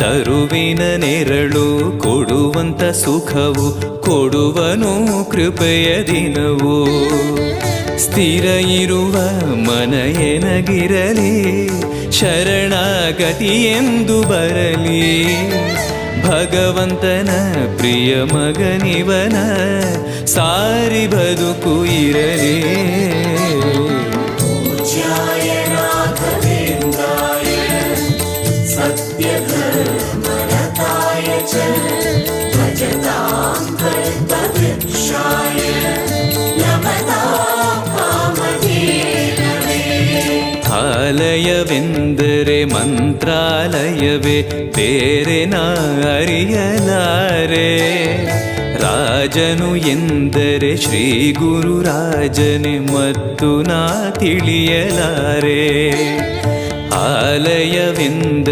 ತರುವಿನ ನೆರಳು ಕೊಡುವಂತ ಸುಖವು ಕೊಡುವನು ಕೃಪೆಯ ದಿನವು. ಸ್ಥಿರ ಇರುವ ಮನ ಎನಗಿರಲಿ ಶರಣಾಗತಿ ಎಂದು ಬರಲಿ. ಭಗವಂತನ ಪ್ರಿಯ ಮಗನಿವನ ಸಾರಿ ಬದುಕು ಇರಲಿ. ಆಲಯವೆಂದರೆ ಮಂತ್ರಾಲಯವೇ ಬೇರೆ ನಾ ಅರಿಯಲಾರೆ. ರಾಜನು ಎಂದರೆ ಶ್ರೀ ಗುರುರಾಜನೇ ಮತ್ತು ನಾ ತಿಳಿಯಲಾರೆ. ಆಲಯವೆಂದರೆ